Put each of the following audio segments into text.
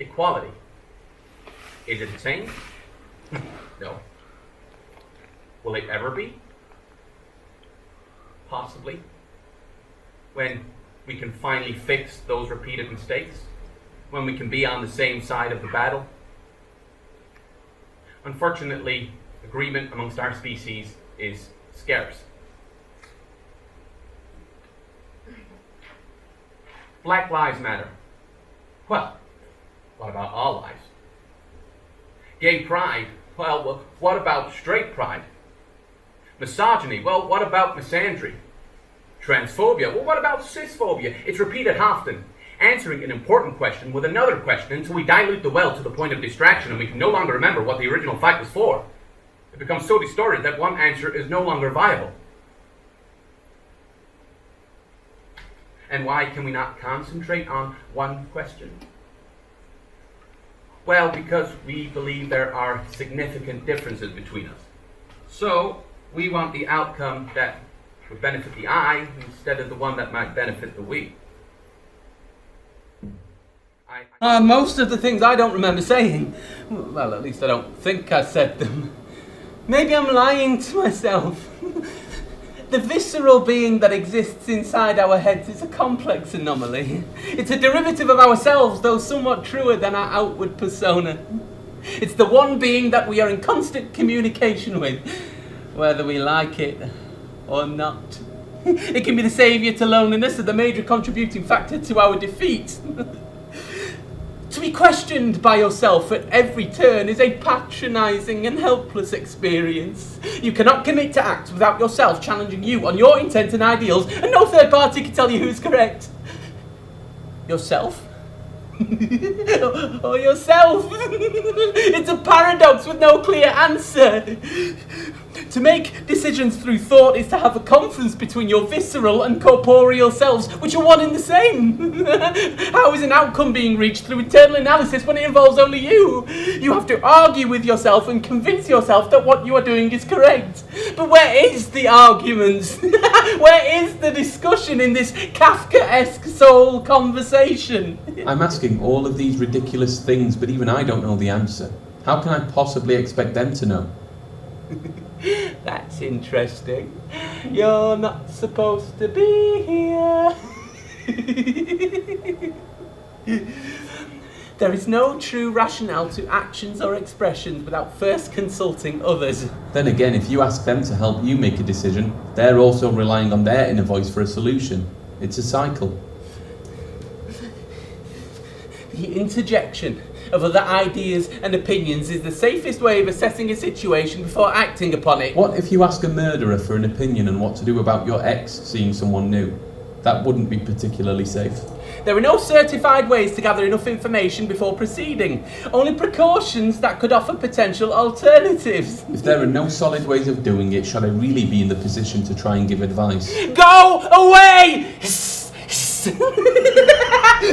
equality. Is it attained? No. Will it ever be? Possibly. When we can finally fix those repeated mistakes? When we can be on the same side of the battle? Unfortunately, agreement amongst our species is scarce. Black lives matter. Well, what about all lives? Gay pride? Well, what about straight pride? Misogyny? Well, what about misandry? Transphobia? Well, what about cisphobia? It's repeated often, answering an important question with another question until we dilute the well to the point of distraction and we can no longer remember what the original fight was for. It becomes so distorted that one answer is no longer viable. And why can we not concentrate on one question? Well, because we believe there are significant differences between us. So, we want the outcome that would benefit the I instead of the one that might benefit the we. Most of the things I don't remember saying. Well, at least I don't think I said them. Maybe I'm lying to myself. The visceral being that exists inside our heads is a complex anomaly. It's a derivative of ourselves, though somewhat truer than our outward persona. It's the one being that we are in constant communication with, whether we like it or not. It can be the saviour to loneliness or the major contributing factor to our defeat. To be questioned by yourself at every turn is a patronising and helpless experience. You cannot commit to acts without yourself challenging you on your intent and ideals, and no third party can tell you who's correct. Yourself? Or yourself? It's a paradox with no clear answer. To make decisions through thought is to have a conference between your visceral and corporeal selves, which are one and the same. How is an outcome being reached through internal analysis when it involves only you? You have to argue with yourself and convince yourself that what you are doing is correct. But where is the argument? Where is the discussion in this Kafkaesque soul conversation? I'm asking all of these ridiculous things, but even I don't know the answer. How can I possibly expect them to know? That's interesting. You're not supposed to be here. There is no true rationale to actions or expressions without first consulting others. Then again, if you ask them to help you make a decision, they're also relying on their inner voice for a solution. It's a cycle. The interjection of other ideas and opinions is the safest way of assessing a situation before acting upon it. What if you ask a murderer for an opinion on what to do about your ex seeing someone new? That wouldn't be particularly safe. There are no certified ways to gather enough information before proceeding, only precautions that could offer potential alternatives. If there are no solid ways of doing it, shall I really be in the position to try and give advice? Go away!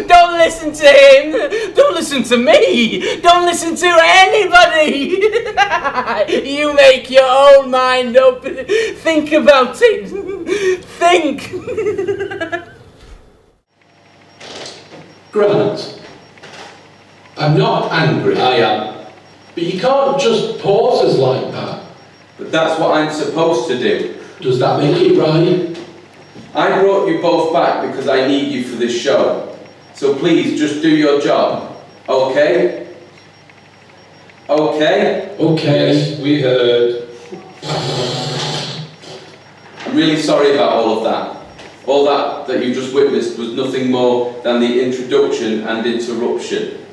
Don't listen to him! Don't listen to me! Don't listen to anybody! You make your own mind up. Think about it. Think! Grant, I'm not angry. I am. But you can't just pause us like that. But that's what I'm supposed to do. Does that make it right? I brought you both back because I need you for this show. So please, just do your job. Okay? Okay? Okay. Yes, we heard. I'm really sorry about all of that. All that you just witnessed was nothing more than the introduction and interruption.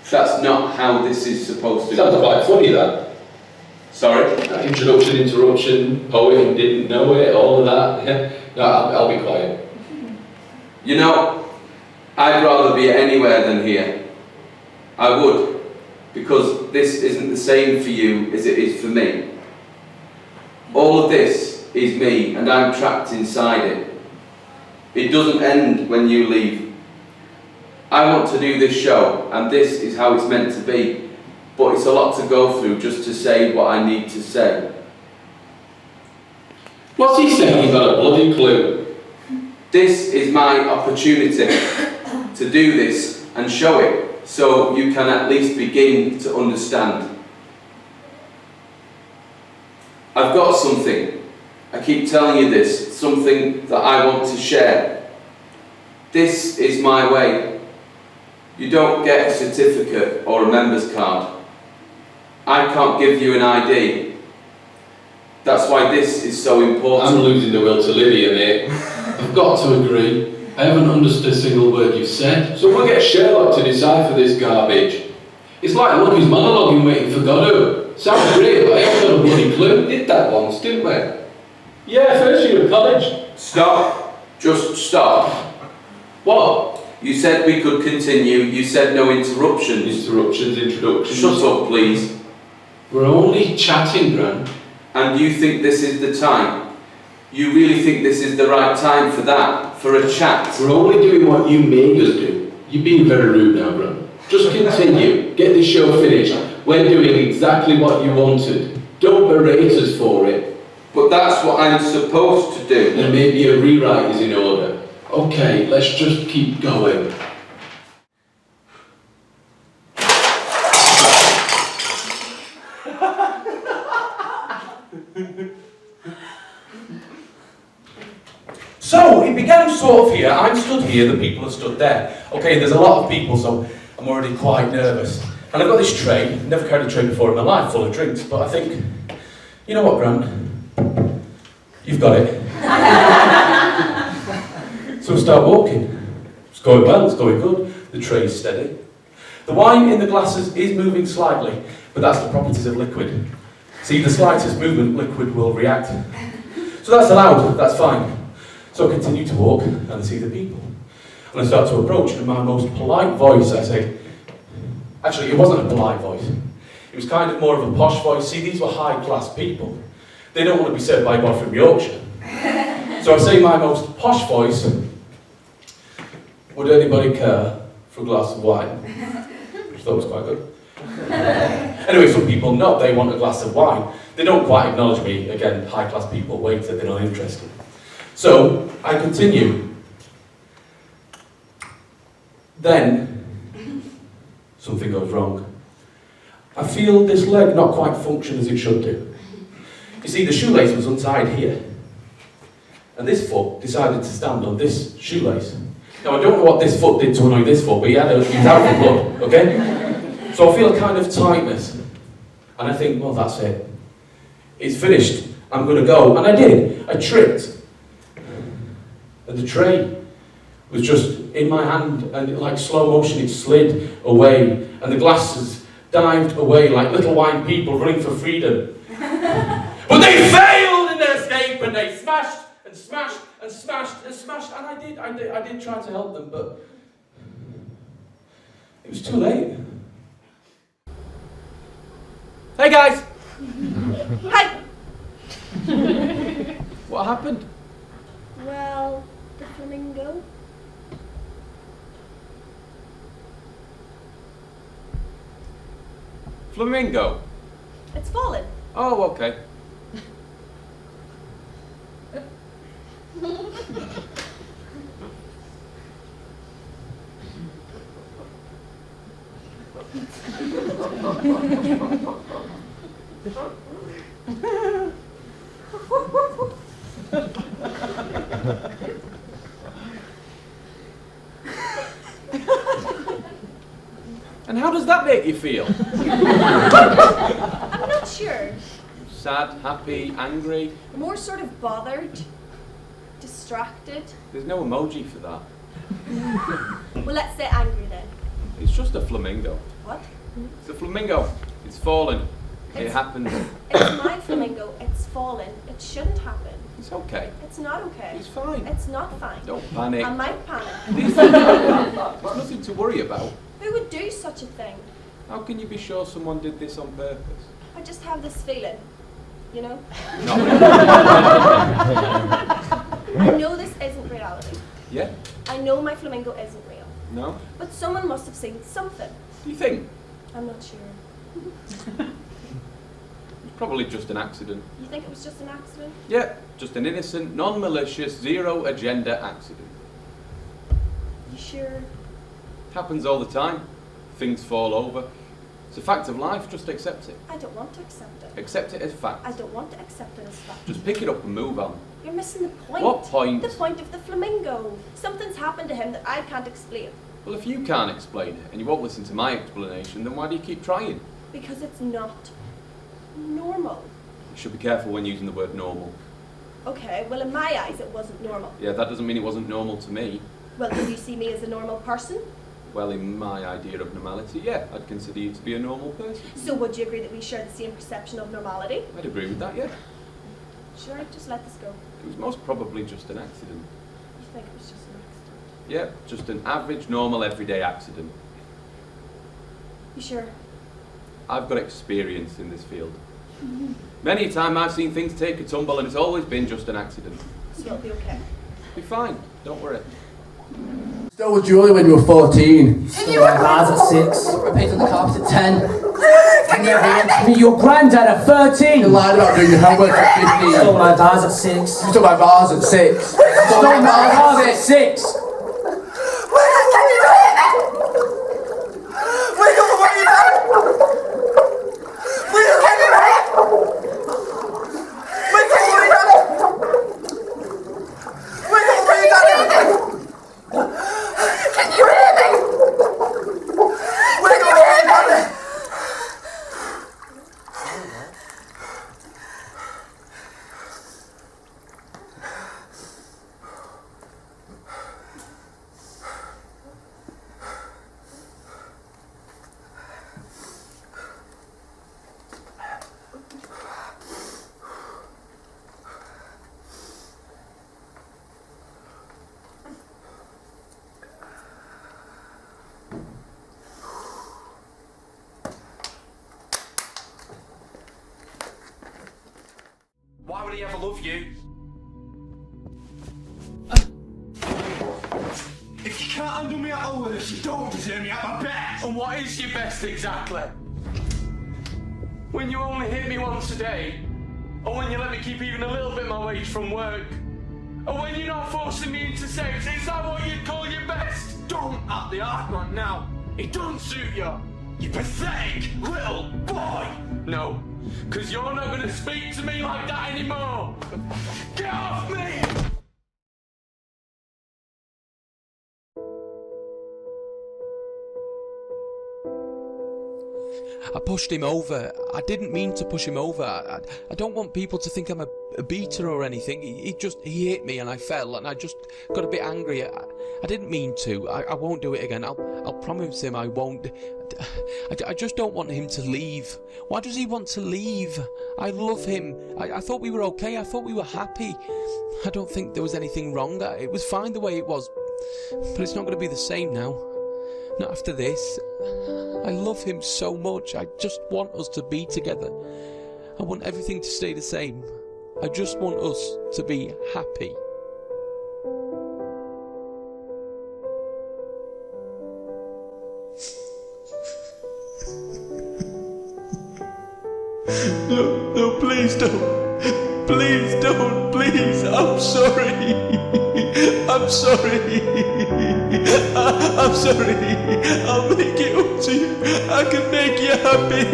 That's not how this is supposed to go. Sounds quite funny, that. Sorry? That introduction, interruption, poet and didn't know it, all of that. Yeah. No, I'll be quiet. You know, I'd rather be anywhere than here. I would, because this isn't the same for you as it is for me. All of this is me, and I'm trapped inside it. It doesn't end when you leave. I want to do this show, and this is how it's meant to be, but it's a lot to go through just to say what I need to say. What's he saying? You've got a bloody clue. This is my opportunity to do this and show it, so you can at least begin to understand. I've got something. I keep telling you this, something that I want to share. This is my way. You don't get a certificate or a member's card. I can't give you an ID. That's why this is so important. I'm losing the will to live here, mate. I've got to agree. I haven't understood a single word you've said. So we'll get Sherlock to decipher this garbage. It's like Lucky's monologuing waiting for Godot. Sounds great, but I haven't got a bloody clue. We did that once, didn't we? Yeah, first year of college. Stop. Just stop. What? You said we could continue. You said no interruptions. Interruptions, introductions. Shut up, please. We're only chatting, Gran. And you think this is the time? You really think this is the right time for that? For a chat? We're only doing what you made us do. You're being very rude now, Gran. Just continue. Get this show finished. We're doing exactly what you wanted. Don't berate us for it. But that's what I'm supposed to do. Then maybe a rewrite is in order. Okay, let's just keep going. So, it began sort of here, I'm stood here, the people are stood there. Okay, there's a lot of people, so I'm already quite nervous. And I've got this tray, never carried a tray before in my life, full of drinks, but I think, you know what, Gran? You've got it. So we start walking. It's going well, it's going good, the tray's steady. The wine in the glasses is moving slightly, but that's the properties of liquid. See, the slightest movement, liquid will react. So that's allowed, that's fine. So I continue to walk and I see the people. And I start to approach, and in my most polite voice I say, actually it wasn't a polite voice, it was kind of more of a posh voice. See, these were high class people. They don't want to be served by a boy from Yorkshire. So I say in my most posh voice, would anybody care for a glass of wine? Which I thought was quite good. Anyway, some people know they want a glass of wine. They don't quite acknowledge me. Again, high class people, waiter, they're not interested. So I continue. Then something goes wrong. I feel this leg not quite function as it should do. You see, the shoelace was untied here, and this foot decided to stand on this shoelace. Now I don't know what this foot did to annoy this foot, but he was out for blood, okay? So I feel a kind of tightness, and I think, well, that's it. It's finished. I'm going to go, and I did. I tripped. And the tray was just in my hand, and like slow motion it slid away, and the glasses dived away like little white people running for freedom. But they failed in their escape, and they smashed and smashed and smashed and smashed, and I did try to help them, but it was too late. Hey guys! Hi! What happened? Well, the flamingo. Flamingo? It's fallen. Oh, okay. And how does that make you feel? I'm not sure. Sad, happy, angry? More sort of bothered, distracted. There's no emoji for that. Well, let's say angry then. It's just a flamingo. What? It's a flamingo. It's fallen. It It's- happens. It's my flamingo. It's fallen. It shouldn't happen. It's okay. It's not okay. It's fine. It's not fine. Don't panic. I might panic. These things happen. There's nothing to worry about. Who would do such a thing? How can you be sure someone did this on purpose? I just have this feeling, you know? Not I know this isn't reality. Yeah? I know my flamingo isn't real. No? But someone must have seen something. Do you think? I'm not sure. It's probably just an accident. You think it was just an accident? Yeah, just an innocent, non-malicious, zero-agenda accident. You sure? Happens all the time. things fall over. It's a fact of life, just accept it. I don't want to accept it. Accept it as fact. I don't want to accept it as fact. Just pick it up and move on. You're missing the point. What point? The point of the flamingo. Something's happened to him that I can't explain. Well, if you can't explain it, and you won't listen to my explanation, then why do you keep trying? Because it's not normal. You should be careful when using the word normal. Okay, well in my eyes it wasn't normal. Yeah, that doesn't mean it wasn't normal to me. Well, do you see me as a normal person? Well, in my idea of normality, yeah, I'd consider you to be a normal person. So would you agree that we share the same perception of normality? I'd agree with that, yeah. Sure, just let this go. It was most probably just an accident. You think it was just an accident? Yeah, just an average, normal, everyday accident. You sure? I've got experience in this field. Many a time I've seen things take a tumble and it's always been just an accident. So it'll be okay. Be fine, don't worry. Still with Julie when you were 14. Still my bars at 6. Repeating the carpet at 10. Never went to be your granddad at 13. You lied about doing your homework at 15. Stole my bars at 6. You stole my bars at 6. Stole my bars at 6. Why would he ever love you? If you can't handle me at all with this, you don't deserve me at my best. And what is your best exactly? When you only hit me once a day? Or when you let me keep even a little bit of my wage from work? Or when you're not forcing me into sex? Is that what you'd call your best? Don't act the argument now. It doesn't suit you. You pathetic little boy. No, because you're not going to speak to me like that anymore. Get off me! I pushed him over. I didn't mean to push him over. I don't want people to think I'm a beater or anything. He hit me and I fell and I just got a bit angry. I didn't mean to. I won't do it again. I'll promise him I won't. I just don't want him to leave. Why does he want to leave? I love him. I thought we were okay. I thought we were happy. I don't think there was anything wrong. It was fine the way it was. But it's not going to be the same now. Not after this. I love him so much. I just want us to be together. I want everything to stay the same. I just want us to be happy. No, please don't. Please don't, please. I'm sorry. I'm sorry. I'm sorry. I'll make it up to you. I can make you happy.